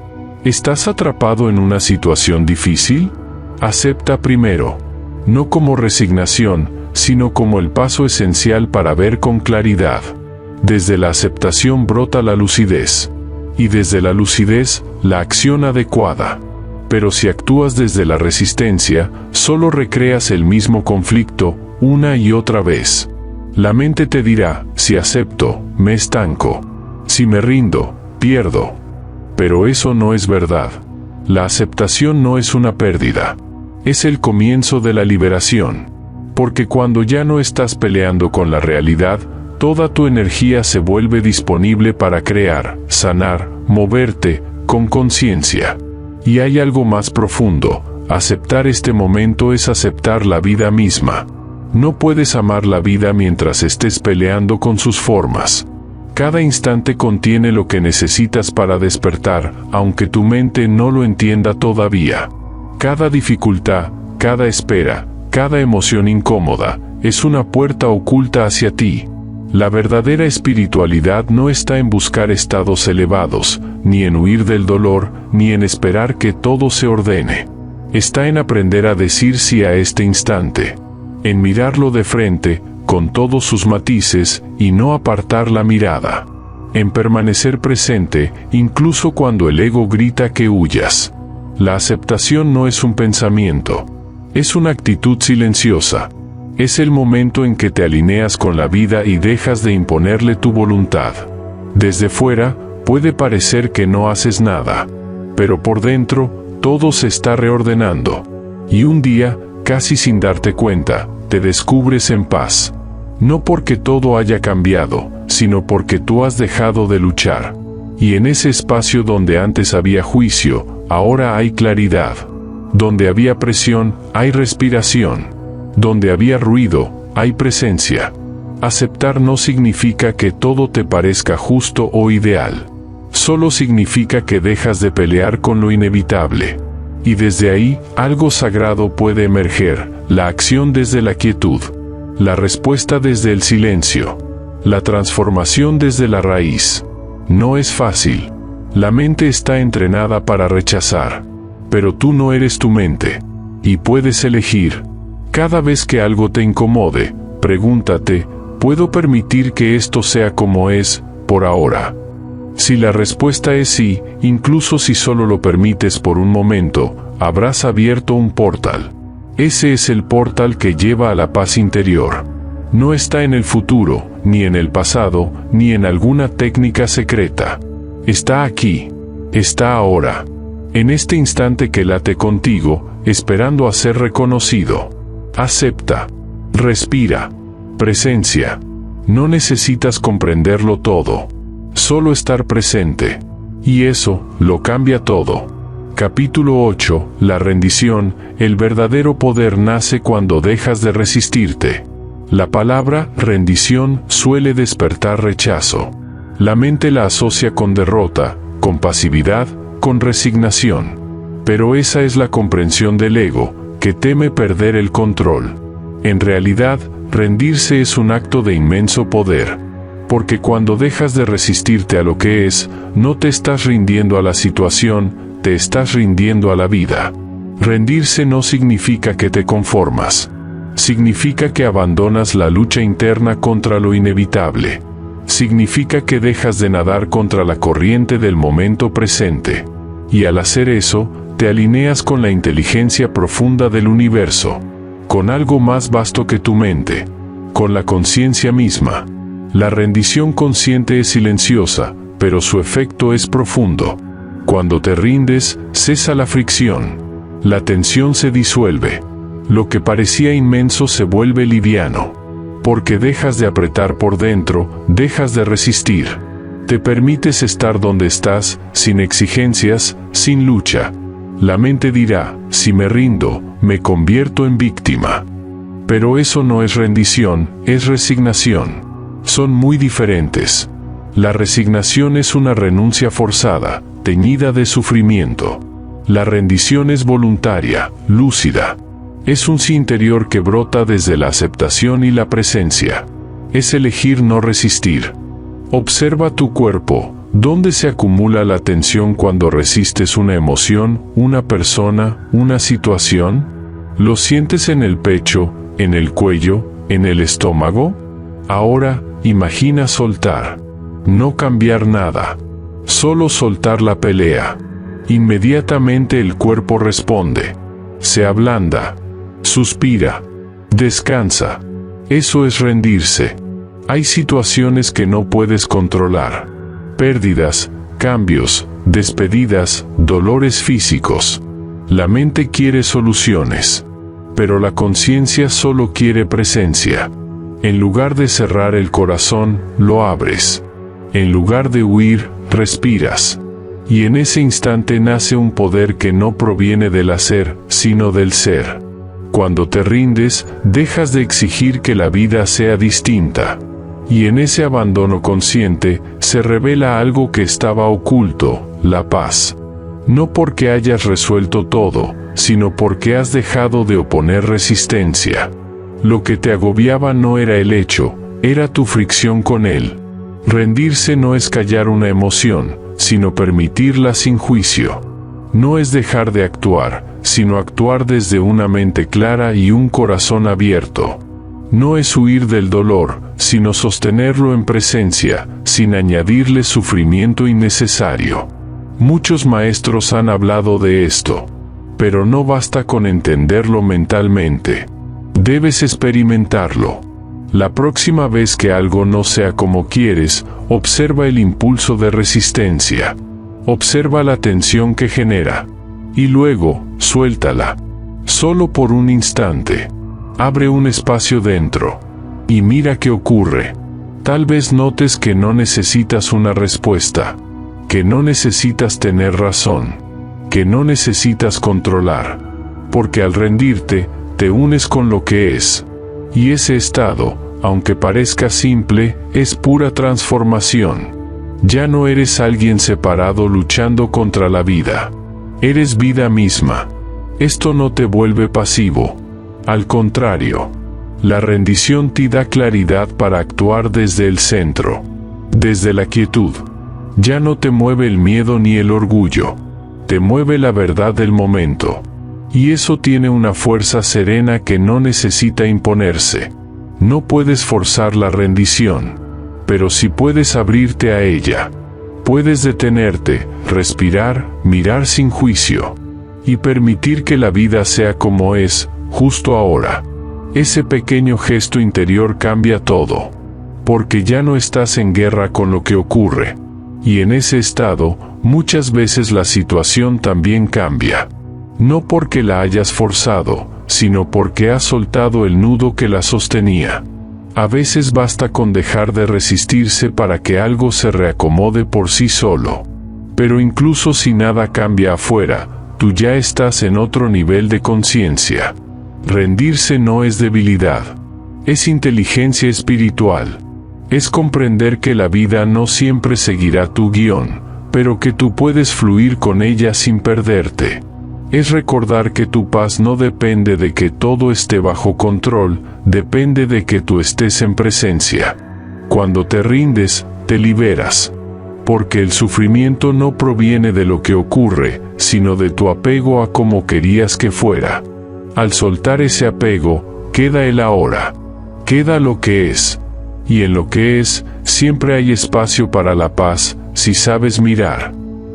¿Estás atrapado en una situación difícil? Acepta primero. No como resignación, sino como el paso esencial para ver con claridad. Desde la aceptación brota la lucidez. Y desde la lucidez, la acción adecuada. Pero si actúas desde la resistencia, solo recreas el mismo conflicto, una y otra vez. La mente te dirá: si acepto, me estanco. Si me rindo, pierdo. Pero eso no es verdad. La aceptación no es una pérdida. Es el comienzo de la liberación. Porque cuando ya no estás peleando con la realidad, toda tu energía se vuelve disponible para crear, sanar, moverte, con conciencia. Y hay algo más profundo: aceptar este momento es aceptar la vida misma. No puedes amar la vida mientras estés peleando con sus formas. Cada instante contiene lo que necesitas para despertar, aunque tu mente no lo entienda todavía. Cada dificultad, cada espera, cada emoción incómoda, es una puerta oculta hacia ti. La verdadera espiritualidad no está en buscar estados elevados, ni en huir del dolor, ni en esperar que todo se ordene. Está en aprender a decir sí a este instante. En mirarlo de frente, con todos sus matices, y no apartar la mirada. En permanecer presente, incluso cuando el ego grita que huyas. La aceptación no es un pensamiento. Es una actitud silenciosa. Es el momento en que te alineas con la vida y dejas de imponerle tu voluntad. Desde fuera, puede parecer que no haces nada. Pero por dentro, todo se está reordenando. Y un día, casi sin darte cuenta, te descubres en paz. No porque todo haya cambiado, sino porque tú has dejado de luchar. Y en ese espacio donde antes había juicio, ahora hay claridad. Donde había presión, hay respiración. Donde había ruido, hay presencia. Aceptar no significa que todo te parezca justo o ideal. Solo significa que dejas de pelear con lo inevitable. Y desde ahí, algo sagrado puede emerger, la acción desde la quietud, la respuesta desde el silencio, la transformación desde la raíz. No es fácil. La mente está entrenada para rechazar. Pero tú no eres tu mente. Y puedes elegir. Cada vez que algo te incomode, pregúntate, ¿puedo permitir que esto sea como es, por ahora? Si la respuesta es sí, incluso si solo lo permites por un momento, habrás abierto un portal. Ese es el portal que lleva a la paz interior. No está en el futuro, ni en el pasado, ni en alguna técnica secreta. Está aquí. Está ahora. En este instante que late contigo, esperando a ser reconocido. Acepta. Respira. Presencia. No necesitas comprenderlo todo. Solo estar presente. Y eso, lo cambia todo. Capítulo 8. La rendición. El verdadero poder nace cuando dejas de resistirte. La palabra rendición suele despertar rechazo. La mente la asocia con derrota, con pasividad, con resignación. Pero esa es la comprensión del ego, que teme perder el control. En realidad, rendirse es un acto de inmenso poder. Porque cuando dejas de resistirte a lo que es, no te estás rindiendo a la situación, te estás rindiendo a la vida. Rendirse no significa que te conformas. Significa que abandonas la lucha interna contra lo inevitable. Significa que dejas de nadar contra la corriente del momento presente. Y al hacer eso, te alineas con la inteligencia profunda del universo. Con algo más vasto que tu mente. Con la conciencia misma. La rendición consciente es silenciosa, pero su efecto es profundo. Cuando te rindes, cesa la fricción. La tensión se disuelve. Lo que parecía inmenso se vuelve liviano. Porque dejas de apretar por dentro, dejas de resistir. Te permites estar donde estás, sin exigencias, sin lucha. La mente dirá, si me rindo, me convierto en víctima. Pero eso no es rendición, es resignación. Son muy diferentes. La resignación es una renuncia forzada, teñida de sufrimiento. La rendición es voluntaria, lúcida. Es un sí interior que brota desde la aceptación y la presencia. Es elegir no resistir. Observa tu cuerpo. ¿Dónde se acumula la tensión cuando resistes una emoción, una persona, una situación? ¿Lo sientes en el pecho, en el cuello, en el estómago? Ahora, imagina soltar. No cambiar nada. Solo soltar la pelea. Inmediatamente el cuerpo responde. Se ablanda. Suspira. Descansa. Eso es rendirse. Hay situaciones que no puedes controlar. Pérdidas, cambios, despedidas, dolores físicos. La mente quiere soluciones. Pero la conciencia solo quiere presencia. En lugar de cerrar el corazón, lo abres. En lugar de huir, respiras. Y en ese instante nace un poder que no proviene del hacer, sino del ser. Cuando te rindes, dejas de exigir que la vida sea distinta. Y en ese abandono consciente, se revela algo que estaba oculto, la paz. No porque hayas resuelto todo, sino porque has dejado de oponer resistencia. Lo que te agobiaba no era el hecho, era tu fricción con él. Rendirse no es callar una emoción, sino permitirla sin juicio. No es dejar de actuar, sino actuar desde una mente clara y un corazón abierto. No es huir del dolor, sino sostenerlo en presencia, sin añadirle sufrimiento innecesario. Muchos maestros han hablado de esto. Pero no basta con entenderlo mentalmente. Debes experimentarlo. La próxima vez que algo no sea como quieres, observa el impulso de resistencia. Observa la tensión que genera. Y luego, suéltala. Solo por un instante. Abre un espacio dentro. Y mira qué ocurre. Tal vez notes que no necesitas una respuesta, que no necesitas tener razón, que no necesitas controlar, porque al rendirte, te unes con lo que es. Y ese estado, aunque parezca simple, es pura transformación. Ya no eres alguien separado luchando contra la vida. Eres vida misma. Esto no te vuelve pasivo. Al contrario, la rendición te da claridad para actuar desde el centro, desde la quietud. Ya no te mueve el miedo ni el orgullo. Te mueve la verdad del momento. Y eso tiene una fuerza serena que no necesita imponerse. No puedes forzar la rendición, pero sí puedes abrirte a ella. Puedes detenerte, respirar, mirar sin juicio, y permitir que la vida sea como es, justo ahora. Ese pequeño gesto interior cambia todo, porque ya no estás en guerra con lo que ocurre. Y en ese estado, muchas veces la situación también cambia. No porque la hayas forzado, sino porque has soltado el nudo que la sostenía. A veces basta con dejar de resistirse para que algo se reacomode por sí solo. Pero incluso si nada cambia afuera, tú ya estás en otro nivel de conciencia. Rendirse no es debilidad. Es inteligencia espiritual. Es comprender que la vida no siempre seguirá tu guión, pero que tú puedes fluir con ella sin perderte. Es recordar que tu paz no depende de que todo esté bajo control, depende de que tú estés en presencia. Cuando te rindes, te liberas. Porque el sufrimiento no proviene de lo que ocurre, sino de tu apego a como querías que fuera. Al soltar ese apego, queda el ahora. Queda lo que es. Y en lo que es, siempre hay espacio para la paz, si sabes mirar.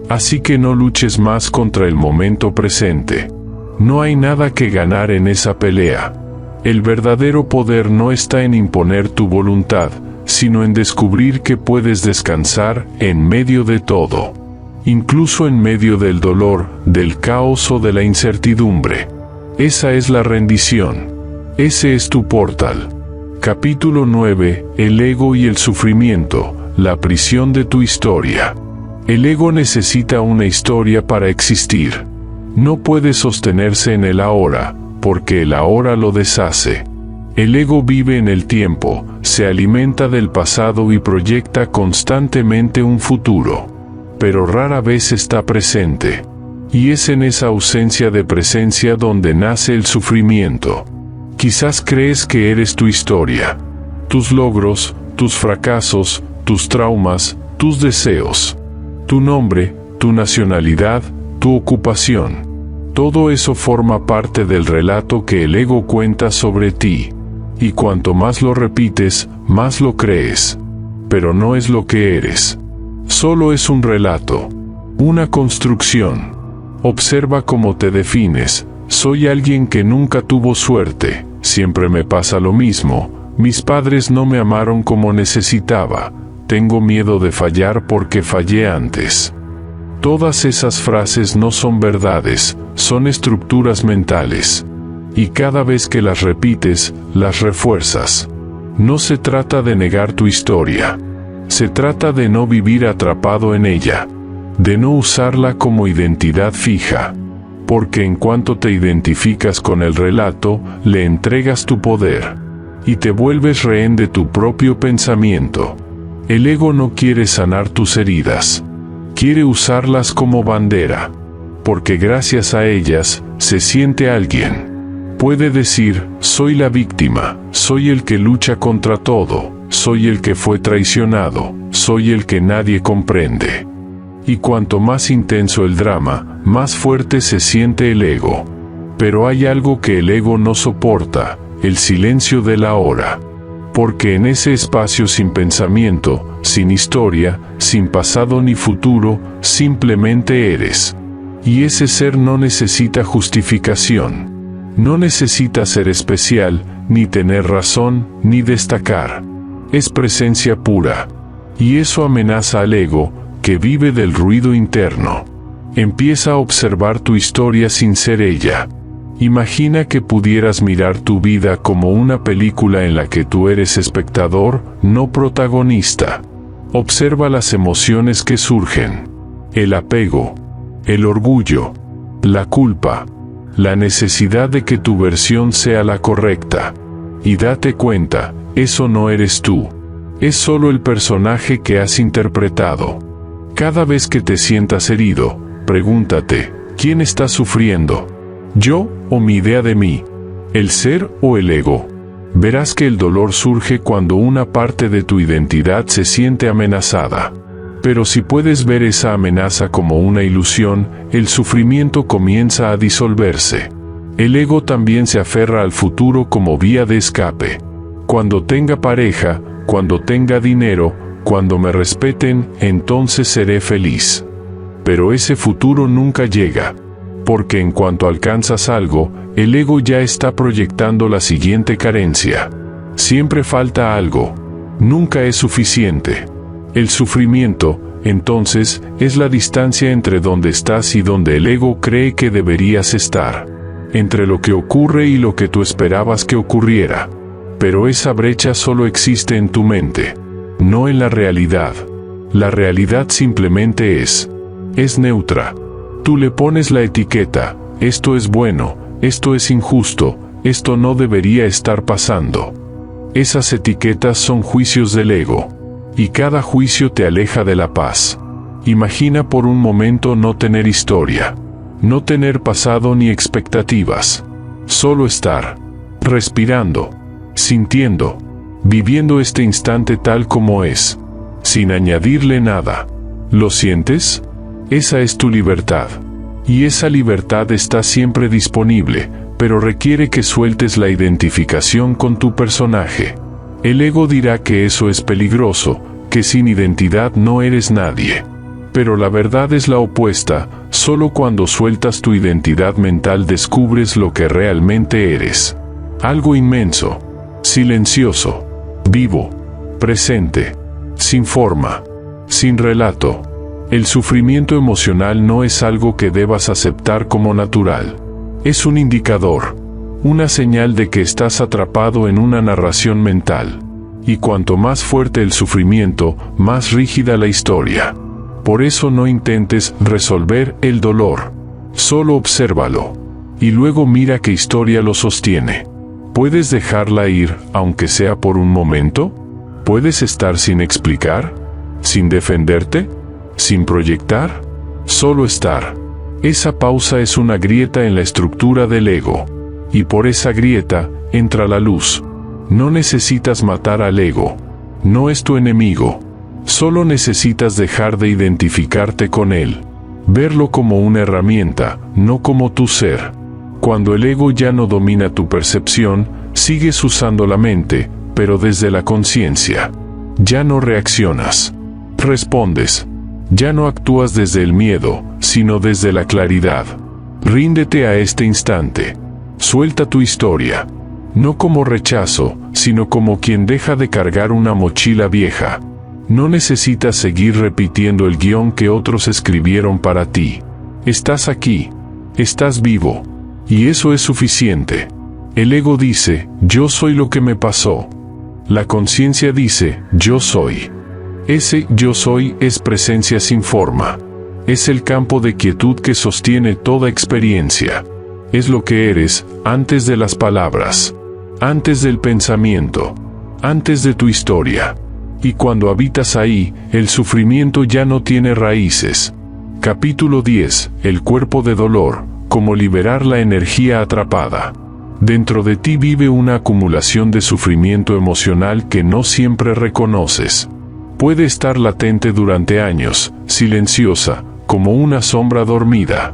Así que no luches más contra el momento presente. No hay nada que ganar en esa pelea. El verdadero poder no está en imponer tu voluntad, sino en descubrir que puedes descansar en medio de todo. Incluso en medio del dolor, del caos o de la incertidumbre. Esa es la rendición. Ese es tu portal. Capítulo 9. El ego y el sufrimiento, la prisión de tu historia. El ego necesita una historia para existir. No puede sostenerse en el ahora, porque el ahora lo deshace. El ego vive en el tiempo, se alimenta del pasado y proyecta constantemente un futuro. Pero rara vez está presente. Y es en esa ausencia de presencia donde nace el sufrimiento. Quizás crees que eres tu historia. Tus logros, tus fracasos, tus traumas, tus deseos. Tu nombre, tu nacionalidad, tu ocupación. Todo eso forma parte del relato que el ego cuenta sobre ti. Y cuanto más lo repites, más lo crees. Pero no es lo que eres. Solo es un relato. Una construcción. Observa cómo te defines. Soy alguien que nunca tuvo suerte. Siempre me pasa lo mismo. Mis padres no me amaron como necesitaba. Tengo miedo de fallar porque fallé antes. Todas esas frases no son verdades, son estructuras mentales. Y cada vez que las repites, las refuerzas. No se trata de negar tu historia. Se trata de no vivir atrapado en ella. De no usarla como identidad fija. Porque en cuanto te identificas con el relato, le entregas tu poder. Y te vuelves rehén de tu propio pensamiento. El ego no quiere sanar tus heridas. Quiere usarlas como bandera. Porque gracias a ellas, se siente alguien. Puede decir, soy la víctima, soy el que lucha contra todo, soy el que fue traicionado, soy el que nadie comprende. Y cuanto más intenso el drama, más fuerte se siente el ego. Pero hay algo que el ego no soporta, el silencio de la hora. Porque en ese espacio sin pensamiento, sin historia, sin pasado ni futuro, simplemente eres. Y ese ser no necesita justificación. No necesita ser especial, ni tener razón, ni destacar. Es presencia pura. Y eso amenaza al ego, que vive del ruido interno. Empieza a observar tu historia sin ser ella. Imagina que pudieras mirar tu vida como una película en la que tú eres espectador, no protagonista. Observa las emociones que surgen. El apego, el orgullo, la culpa, la necesidad de que tu versión sea la correcta. Y date cuenta, eso no eres tú. Es solo el personaje que has interpretado. Cada vez que te sientas herido, pregúntate, ¿quién está sufriendo? ¿Yo o mi idea de mí? ¿El ser o el ego? Verás que el dolor surge cuando una parte de tu identidad se siente amenazada. Pero si puedes ver esa amenaza como una ilusión, el sufrimiento comienza a disolverse. El ego también se aferra al futuro como vía de escape. Cuando tenga pareja, cuando tenga dinero, cuando me respeten, entonces seré feliz. Pero ese futuro nunca llega. Porque en cuanto alcanzas algo, el ego ya está proyectando la siguiente carencia. Siempre falta algo. Nunca es suficiente. El sufrimiento, entonces, es la distancia entre donde estás y donde el ego cree que deberías estar. Entre lo que ocurre y lo que tú esperabas que ocurriera. Pero esa brecha solo existe en tu mente, no en la realidad. La realidad simplemente es neutra. Tú le pones la etiqueta, esto es bueno, esto es injusto, esto no debería estar pasando. Esas etiquetas son juicios del ego. Y cada juicio te aleja de la paz. Imagina por un momento no tener historia. No tener pasado ni expectativas. Solo estar. Respirando. Sintiendo. Viviendo este instante tal como es. Sin añadirle nada. ¿Lo sientes? Esa es tu libertad. Y esa libertad está siempre disponible, pero requiere que sueltes la identificación con tu personaje. El ego dirá que eso es peligroso, que sin identidad no eres nadie. Pero la verdad es la opuesta, solo cuando sueltas tu identidad mental descubres lo que realmente eres. Algo inmenso, silencioso, vivo, presente, sin forma, sin relato. El sufrimiento emocional no es algo que debas aceptar como natural. Es un indicador. Una señal de que estás atrapado en una narración mental. Y cuanto más fuerte el sufrimiento, más rígida la historia. Por eso no intentes resolver el dolor. Solo obsérvalo. Y luego mira qué historia lo sostiene. ¿Puedes dejarla ir, aunque sea por un momento? ¿Puedes estar sin explicar? ¿Sin defenderte? ¿Sin proyectar? Solo estar. Esa pausa es una grieta en la estructura del ego. Y por esa grieta, entra la luz. No necesitas matar al ego. No es tu enemigo. Solo necesitas dejar de identificarte con él. Verlo como una herramienta, no como tu ser. Cuando el ego ya no domina tu percepción, sigues usando la mente, pero desde la conciencia. Ya no reaccionas. Respondes. Ya no actúas desde el miedo, sino desde la claridad. Ríndete a este instante. Suelta tu historia. No como rechazo, sino como quien deja de cargar una mochila vieja. No necesitas seguir repitiendo el guión que otros escribieron para ti. Estás aquí. Estás vivo. Y eso es suficiente. El ego dice, yo soy lo que me pasó. La conciencia dice, yo soy. Ese yo soy es presencia sin forma. Es el campo de quietud que sostiene toda experiencia. Es lo que eres, antes de las palabras, antes del pensamiento, antes de tu historia. Y cuando habitas ahí, el sufrimiento ya no tiene raíces. Capítulo 10. El cuerpo de dolor, cómo liberar la energía atrapada. Dentro de ti vive una acumulación de sufrimiento emocional que no siempre reconoces. Puede estar latente durante años, silenciosa, como una sombra dormida.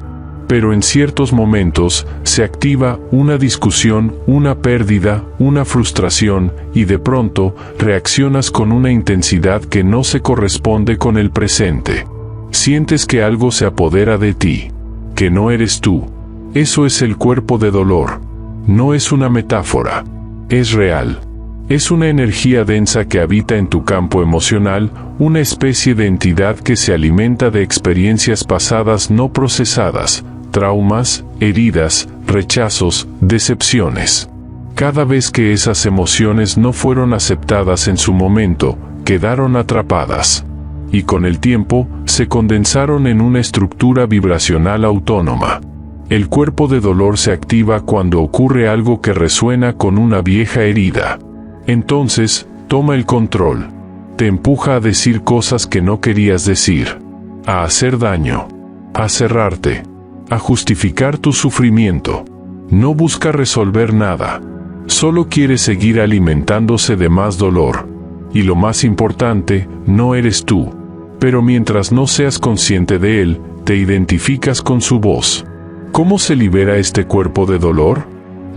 Pero en ciertos momentos, se activa una discusión, una pérdida, una frustración, y de pronto, reaccionas con una intensidad que no se corresponde con el presente. Sientes que algo se apodera de ti, que no eres tú. Eso es el cuerpo de dolor. No es una metáfora. Es real. Es una energía densa que habita en tu campo emocional, una especie de entidad que se alimenta de experiencias pasadas no procesadas, traumas, heridas, rechazos, decepciones. Cada vez que esas emociones no fueron aceptadas en su momento, quedaron atrapadas. Y con el tiempo, se condensaron en una estructura vibracional autónoma. El cuerpo de dolor se activa cuando ocurre algo que resuena con una vieja herida. Entonces, toma el control. Te empuja a decir cosas que no querías decir, a hacer daño, a cerrarte, a justificar tu sufrimiento. No busca resolver nada. Solo quiere seguir alimentándose de más dolor. Y lo más importante, no eres tú. Pero mientras no seas consciente de él, te identificas con su voz. ¿Cómo se libera este cuerpo de dolor?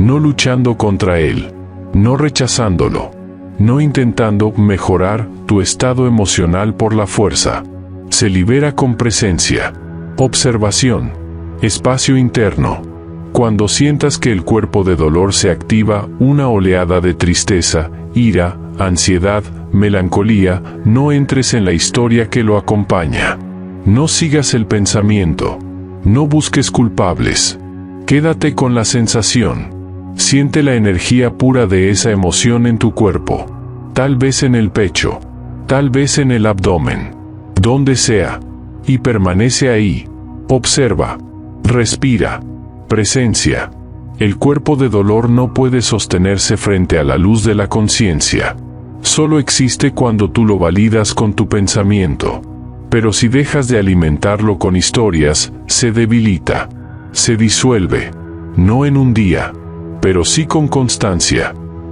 No luchando contra él, no rechazándolo, no intentando mejorar tu estado emocional por la fuerza. Se libera con presencia, observación, espacio interno. Cuando sientas que el cuerpo de dolor se activa, una oleada de tristeza, ira, ansiedad, melancolía, no entres en la historia que lo acompaña. No sigas el pensamiento. No busques culpables. Quédate con la sensación. Siente la energía pura de esa emoción en tu cuerpo. Tal vez en el pecho. Tal vez en el abdomen. Donde sea. Y permanece ahí. Observa. Respira. Presencia. El cuerpo de dolor no puede sostenerse frente a la luz de la conciencia. Solo existe cuando tú lo validas con tu pensamiento. Pero si dejas de alimentarlo con historias, se debilita, se disuelve, no en un día, pero sí con constancia.